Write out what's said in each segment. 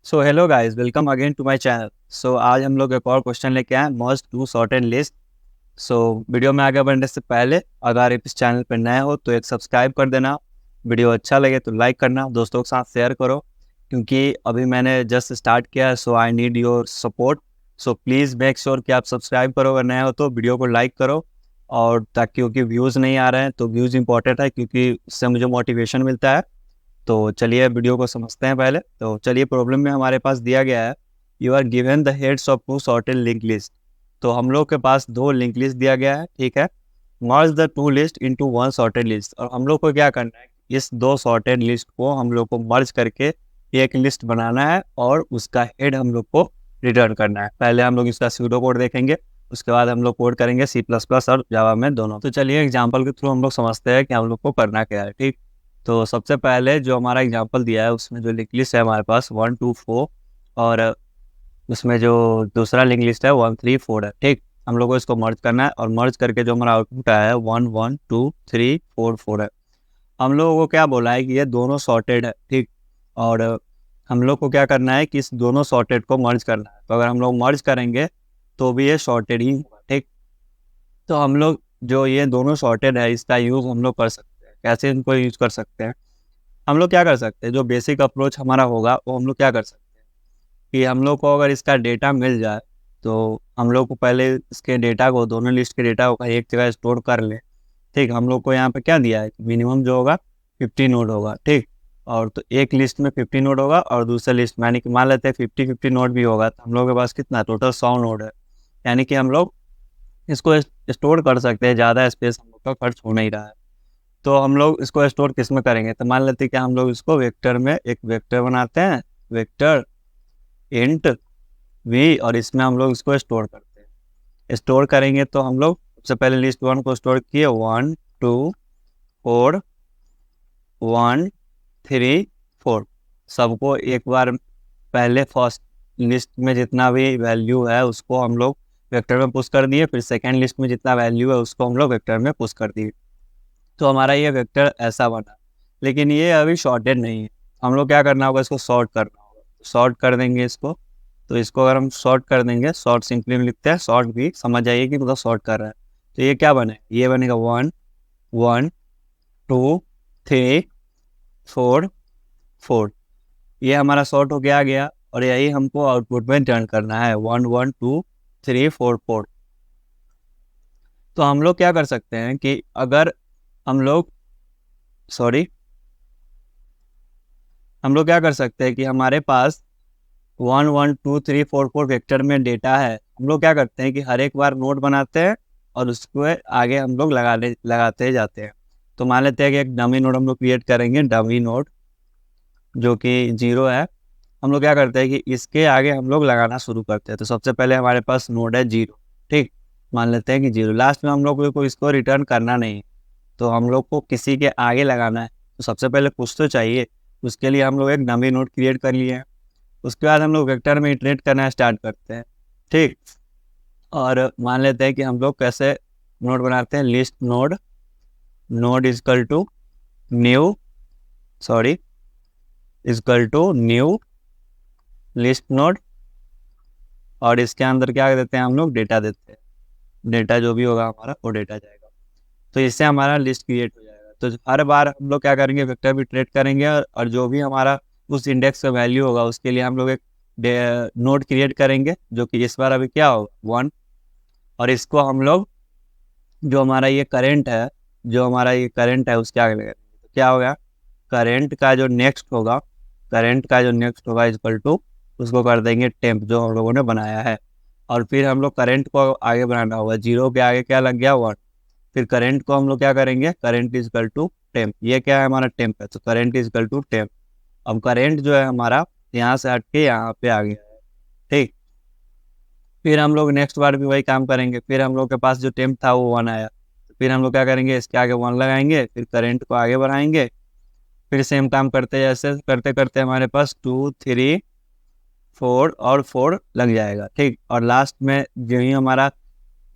So hello guys, welcome again to my channel. So आज हम लोग एक और क्वेश्चन लेके आए, must do sorted list. So video में आगे बढ़ने से पहले अगर आप इस चैनल पर नए हो तो एक सब्सक्राइब कर देना। वीडियो अच्छा लगे तो लाइक करना, दोस्तों के साथ शेयर करो, क्योंकि अभी मैंने जस्ट स्टार्ट किया है। So I need your support. So please make sure कि आप सब्सक्राइब करो, अगर नए हो तो वीडियो को लाइक करो। और ताकि क्योंकि व्यूज़ नहीं आ रहे हैं तो व्यूज़ इंपॉर्टेंट है, क्योंकि उससे मुझे मोटिवेशन मिलता है। तो चलिए वीडियो को समझते हैं पहले। तो चलिए, प्रॉब्लम में हमारे पास दिया गया है, you are given the heads of two sorted link list. तो हम लोग के पास दो लिंक लिस्ट दिया गया है, ठीक है। Merge the two list into one sorted list. और हम लोग को क्या करना है, इस दो सॉर्टेड लिस्ट को हम लोग को मर्ज करके एक लिस्ट बनाना है और उसका हेड हम लोग को रिटर्न करना है। पहले हम लोग इसका सूडो कोड देखेंगे, उसके बाद हम लोग कोड करेंगे सी प्लस प्लस और जावा में दोनों। तो चलिए एग्जाम्पल के थ्रू हम लोग समझते हैं कि हम लोग को करना क्या है, ठीक। तो सबसे पहले जो हमारा एग्जांपल दिया है उसमें जो लिंक लिस्ट है हमारे पास 1 2 4, और उसमें जो दूसरा लिंक लिस्ट है 1 3 4 है, ठीक। हम लोग को इसको मर्ज करना है और मर्ज करके जो हमारा आउटपुट आया है 1 1 2 3 4 4 है। हम लोगों को क्या बोला है कि ये दोनों सॉर्टेड है, ठीक। और हम लोग को क्या करना है कि इस दोनों सॉर्टेड को मर्ज करना है। तो अगर हम लोग मर्ज करेंगे तो भी ये सॉर्टेड ही होगा, ठीक। तो हम लोग जो ये दोनों सॉर्टेड है इसका यूज़ हम लोग कर सकते हैं। कैसे इनको यूज़ कर सकते हैं, हम लोग क्या कर सकते हैं, जो बेसिक अप्रोच हमारा होगा वो हम लोग क्या कर सकते हैं कि हम लोग को अगर इसका डेटा मिल जाए तो हम लोग को पहले इसके डेटा को, दोनों लिस्ट के डेटा को एक जगह स्टोर कर लें, ठीक। हम लोग को यहाँ पे क्या दिया है, मिनिमम जो होगा 50 नोड होगा, ठीक। और तो एक लिस्ट में 50 नोड होगा और दूसरे लिस्ट में, यानी कि मान लेते हैं 50 नोड भी होगा, तो हम लोग के पास कितना टोटल 100 नोड है। यानी कि हम लोग इसको स्टोर कर सकते हैं, ज़्यादा स्पेस हम लोग का खर्च हो नहीं रहा है। तो हम लोग इसको स्टोर किस में करेंगे, तो मान लेते हैं कि हम लोग इसको वेक्टर में एक वेक्टर बनाते हैं, वेक्टर इंट वी, और इसमें हम लोग इसको स्टोर करते हैं। स्टोर करेंगे तो हम लोग सबसे पहले लिस्ट 1 को स्टोर किए, 1 2 4 1 3 4। सबको एक बार पहले फर्स्ट लिस्ट में जितना भी वैल्यू है उसको हम लोग वेक्टर में पुश कर दिए, फिर सेकेंड लिस्ट में जितना वैल्यू है उसको हम लोग वेक्टर में पुश कर दिए। तो हमारा ये वेक्टर ऐसा बना। लेकिन ये अभी शॉर्टेड नहीं है, हम लोग क्या करना होगा, इसको सॉर्ट करना होगा। सॉर्ट कर देंगे इसको। तो इसको अगर हम सॉर्ट कर देंगे, सॉर्ट सिंपली में लिखते हैं, सॉर्ट भी समझ जाइए कि मतलब सॉर्ट कर रहा है। तो ये क्या बने, ये बनेगा 1 1 2 3 4 4। ये हमारा सॉर्ट हो गया गया, और यही हमको आउटपुट में रिटर्न करना है 1 1 2 3 4 4। तो हम लोग क्या कर सकते हैं कि अगर हम लोग सॉरी हम लोग क्या कर सकते हैं कि हमारे पास 1 1 2 3 4 4 वेक्टर में डेटा है। हम लोग क्या करते हैं कि हर एक बार नोड बनाते हैं और उसको आगे हम लोग लगाते जाते हैं। तो मान लेते हैं कि एक डमी नोड हम लोग क्रिएट करेंगे, डमी नोड जो कि 0 है। हम लोग क्या करते हैं कि इसके आगे हम लोग लगाना शुरू करते हैं। तो सबसे पहले हमारे पास नोड है 0, ठीक। मान लेते हैं कि 0, लास्ट में हम लोग को इसको रिटर्न करना नहीं है, तो हम लोग को किसी के आगे लगाना है। तो सबसे पहले कुछ तो चाहिए, उसके लिए हम लोग एक डमी नोड क्रिएट कर लिए हैं। उसके बाद हम लोग वेक्टर में इटरेट करना स्टार्ट करते हैं, ठीक। और मान लेते हैं कि हम लोग कैसे नोड बनाते हैं, list node, node is equal to new sorry is equal to new list node, और इसके अंदर क्या देते हैं, हम लोग डेटा देते हैं। डेटा जो भी होगा हमारा वो डेटा जाएगा। तो इससे हमारा लिस्ट क्रिएट हो जाएगा। तो हर बार हम लोग क्या करेंगे, वेक्टर भी ट्रेड करेंगे, और जो भी हमारा उस इंडेक्स का वैल्यू होगा उसके लिए हम लोग एक नोड क्रिएट करेंगे, जो कि इस बार अभी क्या होगा 1। और इसको हम लोग जो हमारा ये करंट है उसके आगे लगाएंगे। तो क्या होगा, करंट का जो नेक्स्ट होगा इक्वल टू, उसको कर देंगे टेम्प जो हम लोगों ने बनाया है। और फिर हम लोग करंट को आगे बनाना होगा, 0 के आगे क्या लग गया 1। फिर करंट को हम लोग क्या करेंगे, current is equal to temp. ये क्या है, हमारा टेम्प है, तो current is equal to temp. अब करंट जो है हमारा यहाँ से हट के यहाँ पे आ गया है, ठीक। फिर हम लोग नेक्स्ट बार भी वही काम करेंगे। फिर हम लोग के पास जो टेम्प था वो 1 आया, तो फिर हम लोग क्या करेंगे, इसके आगे 1 लगाएंगे, फिर करंट को आगे बढ़ाएंगे। फिर सेम काम करते जैसे करते करते हमारे पास 2 3 4 और 4 लग जाएगा, ठीक। और लास्ट में जो ही हमारा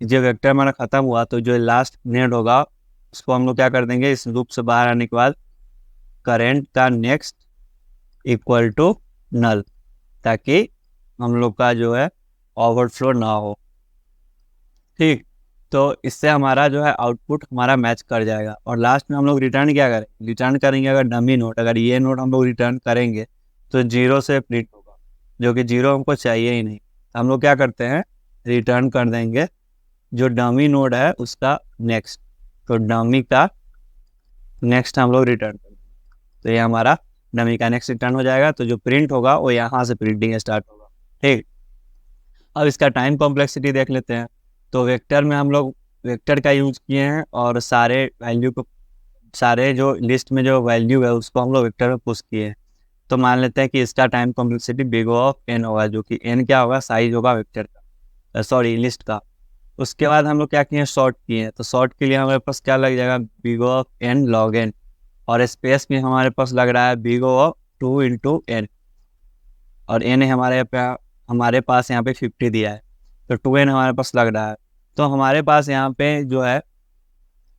जो वेक्टर हमारा ख़त्म हुआ, तो जो लास्ट नेड होगा उसको हम लोग क्या कर देंगे, इस लूप से बाहर आने के बाद करंट का नेक्स्ट इक्वल टू नल। ताकि हम लोग का जो है ओवरफ्लो ना हो। ठीक, तो इससे हमारा जो है आउटपुट हमारा मैच कर जाएगा। और लास्ट में हम लोग रिटर्न क्या करेंगे, रिटर्न करेंगे अगर डमी नोट, अगर ये नोट हम लोग रिटर्न करेंगे तो 0 से प्रिंट होगा, जो कि 0 हमको चाहिए ही नहीं। हम लोग क्या करते हैं, रिटर्न कर देंगे जो डमी नोड है उसका नेक्स्ट, तो डमी का नेक्स्ट हम लोग रिटर्न कर देंगे, तो ये हमारा डमी का नेक्स्ट रिटर्न हो जाएगा। तो जो प्रिंट होगा वो यहाँ से प्रिंटिंग स्टार्ट होगा। ठीक, अब इसका टाइम कॉम्प्लेक्सिटी देख लेते हैं। तो वेक्टर में हम लोग वेक्टर का यूज किए हैं और सारे वैल्यू को, सारे जो लिस्ट में जो वैल्यू है उसको हम लोग वेक्टर में पुश किए हैं। तो मान लेते हैं कि इसका time complexity big of N होगा, जो कि एन क्या होगा, साइज होगा वेक्टर का, सॉरी लिस्ट का। उसके बाद हम लोग क्या किए हैं, शॉर्ट किए हैं। तो शॉर्ट के लिए हमारे पास क्या लग जाएगा, big of N log N, और स्पेस भी हमारे पास लग रहा है बिग ऑफ 2 × n, और एन हमारे पास यहाँ पे 50 दिया है, तो 2n हमारे पास लग रहा है। तो हमारे पास यहाँ पे जो है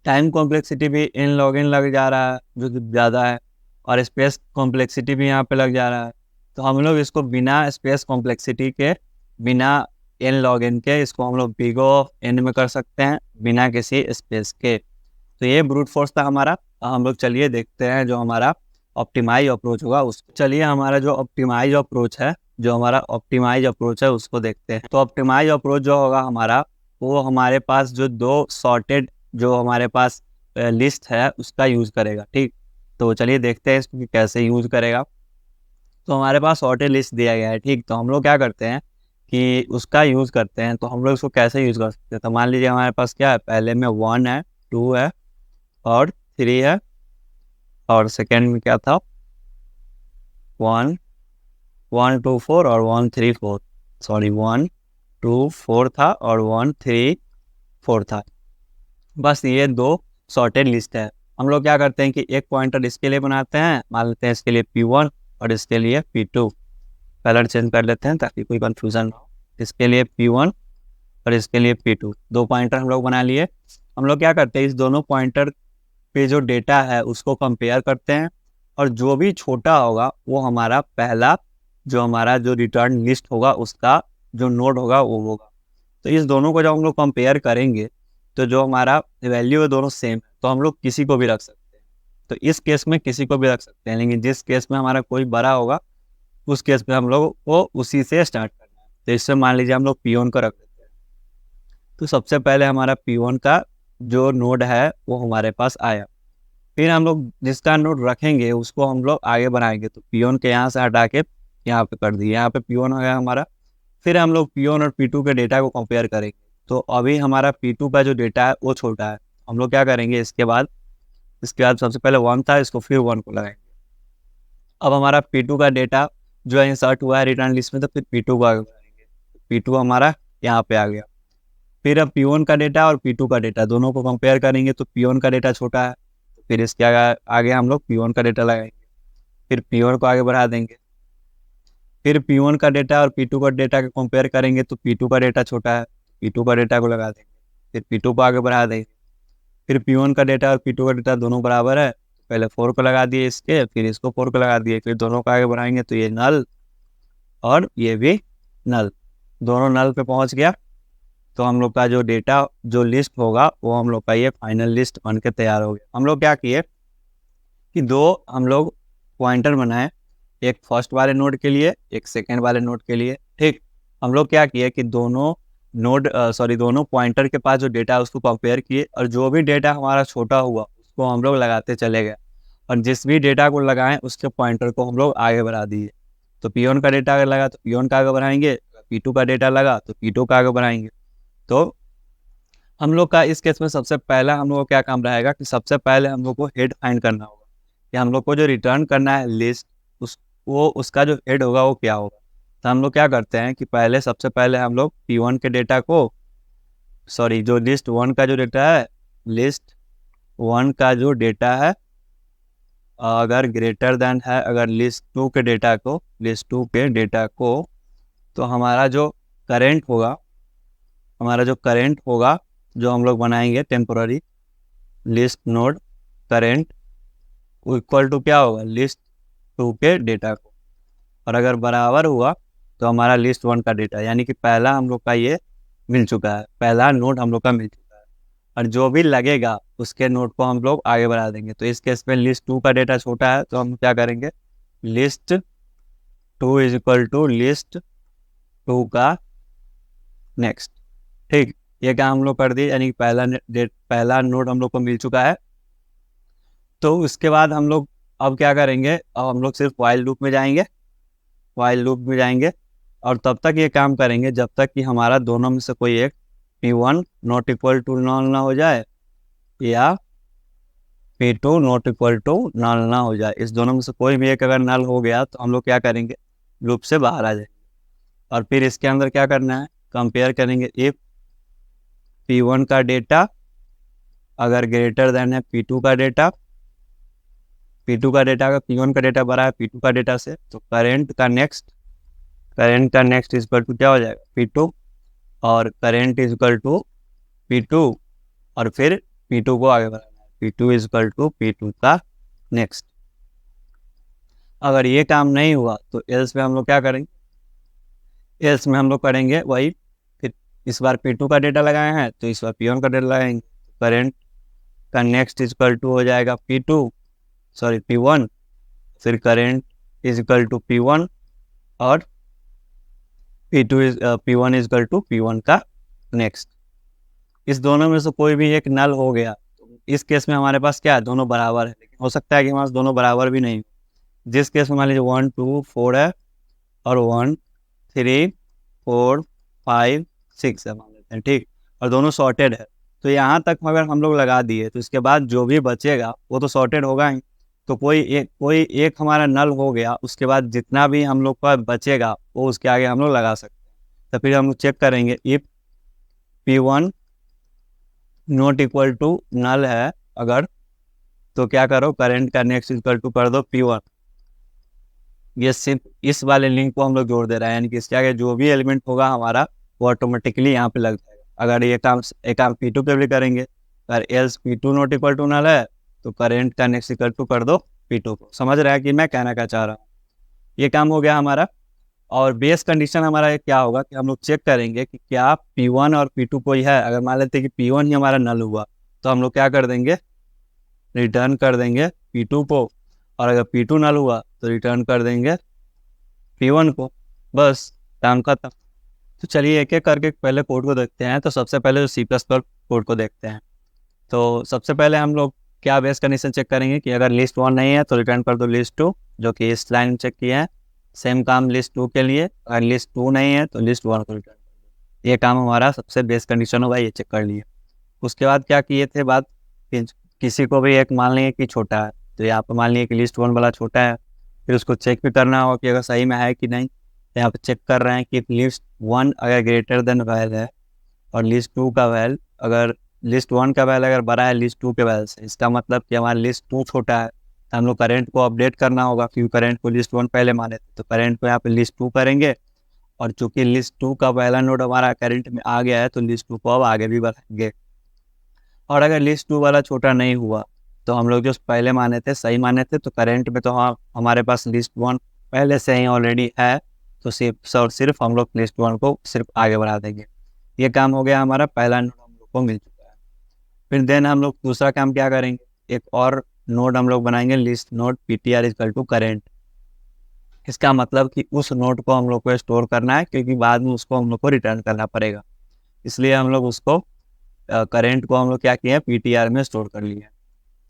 टाइम कॉम्प्लेक्सिटी भी एन लॉग एन लग जा रहा है, जो कि ज़्यादा है, और स्पेस कॉम्प्लेक्सिटी भी यहाँ पे लग जा रहा है। तो हम लोग इसको बिना स्पेस कॉम्प्लेक्सिटी के, बिना एन लॉग एन के, इसको हम लोग बिग ऑफ एन में कर सकते हैं बिना किसी स्पेस के। तो ये ब्रूट फोर्स था हमारा। हम लोग चलिए देखते हैं जो हमारा ऑप्टिमाइज अप्रोच होगा उसको। चलिए हमारा जो ऑप्टिमाइज अप्रोच है, जो हमारा ऑप्टिमाइज अप्रोच है उसको देखते हैं। तो ऑप्टिमाइज अप्रोच जो होगा हमारा, वो हमारे पास जो दो सॉर्टेड जो हमारे पास लिस्ट है उसका यूज़ करेगा। ठीक, तो चलिए देखते हैं इसको कि कैसे यूज़ करेगा। तो हमारे पास सॉर्टेड लिस्ट दिया गया है। ठीक, तो हम लोग क्या करते हैं कि उसका यूज़ करते हैं। तो हम लोग इसको कैसे यूज़ कर सकते हैं, तो मान लीजिए हमारे पास क्या है, पहले में 1 है, 2 है और 3 है, और सेकेंड में क्या था, 1 1 2 4 और 1 3 4, सॉरी 1 2 4 था और 1 3 4 था। बस ये दो सॉर्टेड लिस्ट है। हम लोग क्या करते हैं कि एक पॉइंटर इसके लिए बनाते हैं, मान लेते हैं इसके लिए P1 और इसके लिए P2, कलर चेंज कर लेते हैं ताकि कोई कंफ्यूजन ना हो। इसके लिए P1 और इसके लिए P2, दो पॉइंटर हम लोग बना लिए। हम लोग क्या करते हैं, इस दोनों पॉइंटर पे जो डेटा है उसको कंपेयर करते हैं, और जो भी छोटा होगा वो हमारा पहला जो रिटर्न लिस्ट होगा उसका जो नोड होगा वो होगा। तो इस दोनों को जब हम लोग कंपेयर करेंगे तो जो हमारा वैल्यू है दोनों सेम है, तो हम लोग किसी को भी रख सकते हैं। तो इस केस में किसी को भी रख सकते हैं, लेकिन जिस केस में हमारा कोई बड़ा होगा उस केस में हम लोग को उसी से स्टार्ट करना है। तो इससे मान लीजिए हम लोग P1 को रख देते हैं। तो सबसे पहले हमारा P1 का जो नोड है वो हमारे पास आया, फिर हम लोग जिसका नोड रखेंगे उसको हम लोग आगे बढ़ाएंगे। तो P1 के यहाँ से हटा के यहाँ पे कर दिए, यहाँ पे P1 हो गया हमारा। फिर हम लोग P1 और P2 के डेटा को कंपेयर करेंगे। तो अभी हमारा P2 का जो डेटा है वो छोटा है, हम लोग क्या करेंगे, इसके बाद सबसे पहले 1 था, इसको फिर 1 को लगाएंगे। अब हमारा P2 का डेटा जो है इंसर्ट हुआ है रिटर्न लिस्ट में, तो फिर P2 को आगे बढ़ाएंगे। P2 हमारा यहाँ पे आ गया। फिर अब P1 का डेटा और P2 का डेटा दोनों को कंपेयर करेंगे, तो P1 का डेटा छोटा है, फिर इसके आगे हम लोग P1 का डेटा लगाएंगे, फिर P1 को आगे बढ़ा देंगे। फिर P1 का डेटा और P2 का डेटा को कंपेयर करेंगे, तो P2 का डेटा छोटा है, P2 का डेटा को लगा देंगे, फिर P2 को आगे बढ़ा देंगे। फिर P1 का डेटा और P2 का डेटा दोनों बराबर है, पहले 4 को लगा दिए इसके, फिर इसको 4 को लगा दिए, फिर दोनों को आगे बढ़ाएंगे तो ये नल और ये भी नल, दोनों नल पे पहुंच गया। तो हम लोग का जो डेटा जो लिस्ट होगा वो हम लोग का ये फाइनल लिस्ट बन के तैयार हो गया। हम लोग क्या किए कि दो हम लोग पॉइंटर बनाए, एक फर्स्ट वाले नोड के लिए, एक सेकेंड वाले नोड के लिए। ठीक, हम लोग क्या किए कि दोनों पॉइंटर के पास जो डेटा है उसको कंपेयर किए, और जो भी डेटा हमारा छोटा हुआ उसको हम लोग लगाते चले गए, और जिस भी डेटा को लगाएं उसके पॉइंटर को हम लोग आगे बढ़ा दिए। तो P1 का डेटा अगर लगा तो P1 का आगे बढ़ाएंगे, P2 का डेटा लगा तो P2 का आगे बढ़ाएंगे। तो हम लोग का इस केस में सबसे पहला हम लोग को क्या काम रहेगा कि सबसे पहले हम लोग को हेड फाइंड करना होगा कि हम लोग को जो रिटर्न करना है लिस्ट, उसका जो हेड होगा वो क्या होगा। तो हम लोग क्या करते हैं कि सबसे पहले हम लोग P1 के डेटा को, सॉरी जो लिस्ट 1 का जो डेटा है, लिस्ट 1 का जो डेटा है अगर ग्रेटर देन है अगर लिस्ट 2 के डेटा को, तो हमारा जो करेंट होगा जो हम लोग बनाएंगे temporary list node current equal to क्या होगा, लिस्ट 2 के डेटा को, और अगर बराबर हुआ तो हमारा लिस्ट 1 का डेटा, यानी कि पहला हम लोग का ये मिल चुका है, पहला नोड हम लोग का मिल चुका है। और जो भी लगेगा उसके नोड को हम लोग आगे बढ़ा देंगे। तो इस केस में लिस्ट 2 का डेटा छोटा है तो हम क्या करेंगे, list 2 is equal to list 2 का नेक्स्ट। ठीक, ये काम हम लोग कर दिए, यानी कि पहला नोड हम लोग को मिल चुका है। तो उसके बाद हम लोग अब क्या करेंगे, अब हम लोग सिर्फ व्हाइल लूप में जाएंगे, व्हाइल लूप में जाएंगे और तब तक ये काम करेंगे जब तक कि हमारा दोनों में से कोई एक P1 नॉट इक्वल टू नल ना हो जाए या P2 नॉट इक्वल टू नल ना हो जाए। इस दोनों में से कोई भी एक अगर नल हो गया तो हम लोग क्या करेंगे, लूप से बाहर आ जाएंगे। और फिर इसके अंदर क्या करना है, कंपेयर करेंगे इफ P1 का डेटा अगर ग्रेटर देन है P2 का डेटा, P2 का डेटा अगर P1 का डेटा बड़ा है P2 का डेटा से, तो करेंट का नेक्स्ट इज इक्वल टू क्या हो जाएगा, P2, और current is equal to P2 और फिर P2 को आगे बढ़ाना है, P2 is equal to P2 का नेक्स्ट। अगर ये काम नहीं हुआ तो एल्स में हम लोग क्या करेंगे, एल्स में हम लोग करेंगे वही, फिर इस बार P2 का डेटा लगाए हैं तो इस बार P1 का डेटा लगाएंगे। करेंट का नेक्स्ट इज इक्वल टू हो जाएगा P1, फिर current is equal to P1 और P1 is equal to P1 का नेक्स्ट। इस दोनों में से कोई भी एक नल हो गया तो इस केस में हमारे पास क्या है, दोनों बराबर है। लेकिन हो सकता है कि हमारे पास दोनों बराबर भी नहीं हो, जिस केस में मान लीजिए 1 2 4 है और 1 3 4 5 6 है मान लेते हैं, ठीक, और दोनों सॉर्टेड है। तो यहाँ तक अगर हम लोग लगा दिए तो इसके बाद जो भी बचेगा वो तो सॉर्टेड होगा ही। तो कोई एक हमारा नल हो गया, उसके बाद जितना भी हम लोग का बचेगा वो उसके आगे हम लोग लगा सकते हैं। तो फिर हम लोग चेक करेंगे if P1 not equal to null है अगर, तो क्या करो, करेंट का नेक्स्ट इक्वल टू कर दो P1। ये सिर्फ इस वाले लिंक को हम लोग जोड़ दे रहे हैं, यानी कि इसके आगे जो भी एलिमेंट होगा हमारा वो ऑटोमेटिकली यहाँ पे लग जाएगा। अगर ये काम P2 पे भी करेंगे, अगर else P2 not equal to null है तो करेंट का नेक्स्ट इक्वल टू कर दो P2 को। समझ रहा है कि मैं कहना क्या चाह रहा हूँ। ये काम हो गया हमारा। और बेस कंडीशन हमारा क्या होगा कि हम लोग चेक करेंगे कि क्या P1 और P2 कोई है। अगर मान लेते हैं कि P1 ही हमारा नल हुआ तो हम लोग क्या कर देंगे, रिटर्न कर देंगे P2 को, और अगर P2 नल हुआ तो रिटर्न कर देंगे P1 को। बस काम खत्म। तो चलिए एक एक करके पहले कोड को देखते हैं। तो सबसे पहले जो C++ कोड को देखते हैं। तो सबसे पहले हम लोग क्या बेस कंडीशन चेक करेंगे कि अगर लिस्ट 1 नहीं है तो रिटर्न कर दो लिस्ट 2, जो कि इस लाइन में चेक किया है। सेम काम लिस्ट 2 के लिए, अगर लिस्ट 2 नहीं है तो लिस्ट 1 को रिटर्न कर दो। ये काम हमारा सबसे बेस कंडीशन होगा, ये चेक कर लिए। उसके बाद क्या किए थे बात, किसी को भी एक मान लिए कि छोटा है, तो यहाँ पर मान लिए कि लिस्ट 1 वाला छोटा है, फिर उसको चेक भी करना होगा कि अगर सही में है कि नहीं। तो यहाँ पर चेक कर रहे हैं कि लिस्ट 1 अगर ग्रेटर देन वैल है और लिस्ट 2 का वैल, अगर लिस्ट 1 का वैल अगर बड़ा है लिस्ट 2 के वैल से, इसका मतलब कि हमारा लिस्ट 2 छोटा है। तो हम लोग करेंट को अपडेट करना होगा, क्योंकि करेंट को लिस्ट 1 पहले माने थे, तो करेंट को यहाँ पे लिस्ट 2 करेंगे। और चूंकि लिस्ट 2 का पहला नोड हमारा करेंट में आ गया है तो लिस्ट 2 को अब आगे भी बढ़ाएंगे। और अगर लिस्ट 2 वाला छोटा नहीं हुआ तो हम लोग जो पहले माने थे सही माने थे, तो करेंट में तो हाँ हमारे पास लिस्ट 1 पहले से ही ऑलरेडी है, तो सिर्फ और सिर्फ हम लोग लिस्ट 1 को सिर्फ आगे बढ़ा देंगे। ये काम हो गया हमारा, पहला नोड हम लोग को मिल चुका है। फिर देन हम लोग दूसरा काम क्या करेंगे, एक और नोड हम लोग बनाएंगे, list node PTR equal to current. इसका मतलब कि उस नोड को हम लोग को स्टोर करना है, क्योंकि बाद में उसको हम लोग को रिटर्न करना पड़ेगा। इसलिए हम लोग उसको करेंट को हम लोग क्या किए हैं, PTR में स्टोर कर लिए।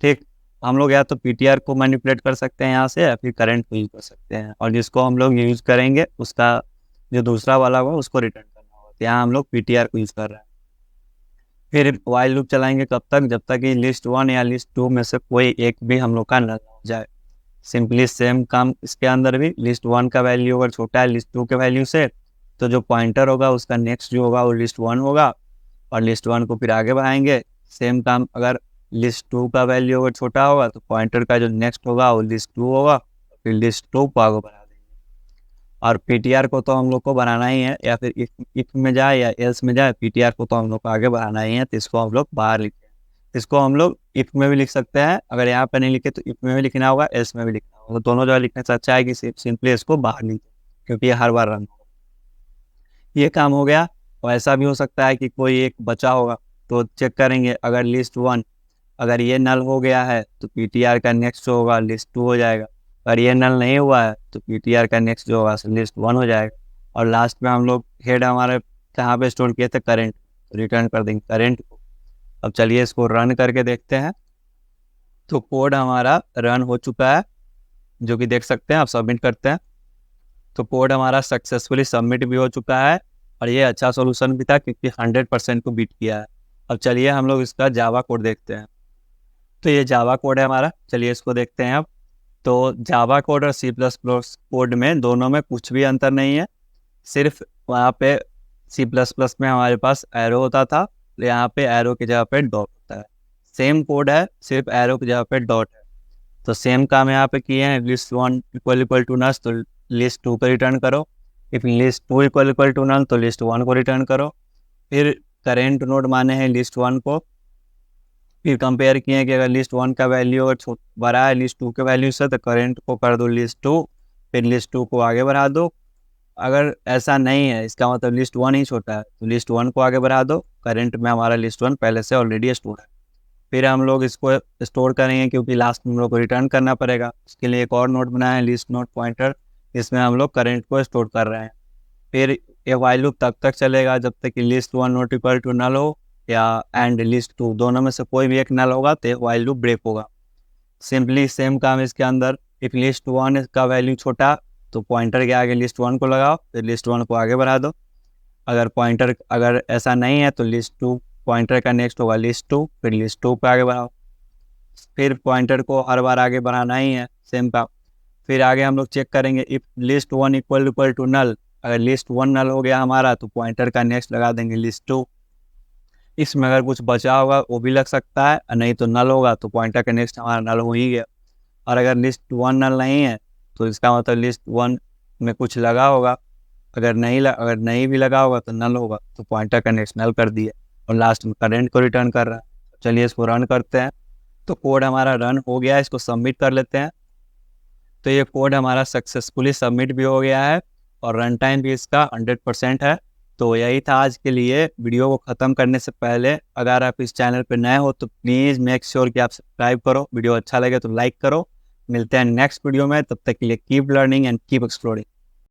ठीक, हम लोग या तो PTR को मैनिपुलेट कर सकते हैं यहाँ से, या फिर करंट को यूज कर सकते हैं, और जिसको हम लोग यूज करेंगे उसका जो दूसरा वाला होगा उसको रिटर्न करना होगा। तो यहाँ हम लोग PTR को यूज कर रहे हैं। फिर वाइल लूप चलाएंगे कब तक, जब तक कि लिस्ट 1 या लिस्ट 2 में से कोई एक भी हम लोग का नल हो जाए। सिंपली सेम काम इसके अंदर भी, लिस्ट 1 का वैल्यू अगर छोटा है लिस्ट 2 के वैल्यू से, तो जो पॉइंटर होगा उसका नेक्स्ट जो होगा वो लिस्ट 1 होगा, और लिस्ट 1 को फिर आगे बढ़ाएंगे। सेम काम अगर लिस्ट 2 का वैल्यू अगर छोटा होगा तो पॉइंटर का जो नेक्स्ट होगा वो लिस्ट 2 होगा, फिर लिस्ट 2 को आगे बढ़ा देंगे। और PTR को तो हम लोग को बनाना ही है, या फिर इफ में जाए या एल्स में जाए, PTR को तो हम लोग को आगे बढ़ाना ही है। तो इसको हम लोग बाहर लिखते हैं। इसको हम लोग इफ में भी लिख सकते हैं, अगर यहाँ पे नहीं लिखे तो इफ में भी लिखना होगा, एल्स में भी लिखना होगा। तो दोनों जगह लिखने से अच्छा है कि सिंपली इसको बाहर लिखें, क्योंकि ये हर बार रन होगा। ये काम हो गया। और ऐसा भी हो सकता है कि कोई एक बचा होगा, तो चेक करेंगे अगर लिस्ट वन, अगर ये नल हो गया है तो पीटीआर का नेक्स्ट जो होगा लिस्ट टू हो जाएगा। अगर ये नल नहीं हुआ है तो पीटीआर का नेक्स्ट जो होगा लिस्ट वन हो जाएगा। और लास्ट में हम लोग हेड हमारे कहाँ पे स्टोर किए थे, करेंट, रिटर्न कर देंगे करेंट को। अब चलिए इसको रन करके देखते हैं। तो कोड हमारा रन हो चुका है, जो कि देख सकते हैं। आप सबमिट करते हैं तो कोड हमारा सक्सेसफुली सबमिट भी हो चुका है। और ये अच्छा सोल्यूशन भी था क्योंकि 100% को बीट किया है। अब चलिए हम लोग इसका जावा कोड देखते हैं। तो ये जावा कोड है हमारा, चलिए इसको देखते हैं अब। तो जावा कोड और सी प्लस प्लस कोड में दोनों में कुछ भी अंतर नहीं है। सिर्फ वहाँ पे सी प्लस प्लस में हमारे पास एरो होता था, यहाँ पे एरो की जगह पे डॉट होता है। सेम कोड है, सिर्फ एरो की जगह पे डॉट है। तो सेम काम यहाँ पे किए हैं। List one equal to null तो लिस्ट टू को रिटर्न करो। If list two equal to null तो लिस्ट वन को रिटर्न करो। फिर करेंट नोड माने हैं लिस्ट वन को। फिर कंपेयर किए हैं कि अगर लिस्ट वन का वैल्यू अगर बड़ा है लिस्ट टू के वैल्यू से तो करेंट को कर दो लिस्ट टू, फिर लिस्ट टू को आगे बढ़ा दो। अगर ऐसा नहीं है, इसका मतलब लिस्ट वन ही छोटा है, तो लिस्ट वन को आगे बढ़ा दो। करेंट में हमारा लिस्ट वन पहले से ऑलरेडी स्टोर है। फिर हम लोग इसको स्टोर करेंगे क्योंकि लास्ट में हम लोग को रिटर्न करना पड़ेगा। उसके लिए एक और नोट बनाए हैं लिस्ट नोट पॉइंटर, इसमें हम लोग करेंट को स्टोर कर रहे हैं। फिर ये वाइल लूप तब तक चलेगा जब तक कि list one not equal to null हो या एंड लिस्ट टू, दोनों में से कोई भी एक नल होगा तो वाइल लूप ब्रेक होगा। सिंपली सेम काम इसके अंदर। इफ लिस्ट वन का वैल्यू छोटा तो पॉइंटर के आगे लिस्ट वन को लगाओ, फिर लिस्ट वन को आगे बढ़ा दो। अगर ऐसा नहीं है तो लिस्ट टू, पॉइंटर का नेक्स्ट होगा लिस्ट टू, फिर लिस्ट टू को आगे बढ़ाओ। फिर पॉइंटर को हर बार आगे बढ़ाना ही है, सेम काम। फिर आगे हम लोग चेक करेंगे if list one equal to null, अगर लिस्ट वन नल हो गया हमारा तो पॉइंटर का नेक्स्ट लगा देंगे लिस्ट टू। इसमें अगर कुछ बचा होगा वो भी लग सकता है, और नहीं तो नल होगा तो पॉइंटर का नेक्स्ट हमारा नल हो ही गया। और अगर लिस्ट वन नल नहीं है तो इसका मतलब लिस्ट वन में कुछ लगा होगा। अगर नहीं भी लगा होगा तो नल होगा, तो पॉइंटर का नेक्स्ट नल कर दिया और लास्ट में करेंट को रिटर्न कर रहा है। चलिए इसको रन करते हैं। तो कोड हमारा रन हो गया है, इसको सबमिट कर लेते हैं। तो ये कोड हमारा सक्सेसफुली सबमिट भी हो गया है और रन टाइम भी इसका 100% है। तो यही था आज के लिए। वीडियो को ख़त्म करने से पहले अगर आप इस चैनल पर नए हो तो प्लीज़ मेक श्योर कि आप सब्सक्राइब करो। वीडियो अच्छा लगे तो लाइक करो। मिलते हैं नेक्स्ट वीडियो में, तब तक के लिए keep learning and keep exploring.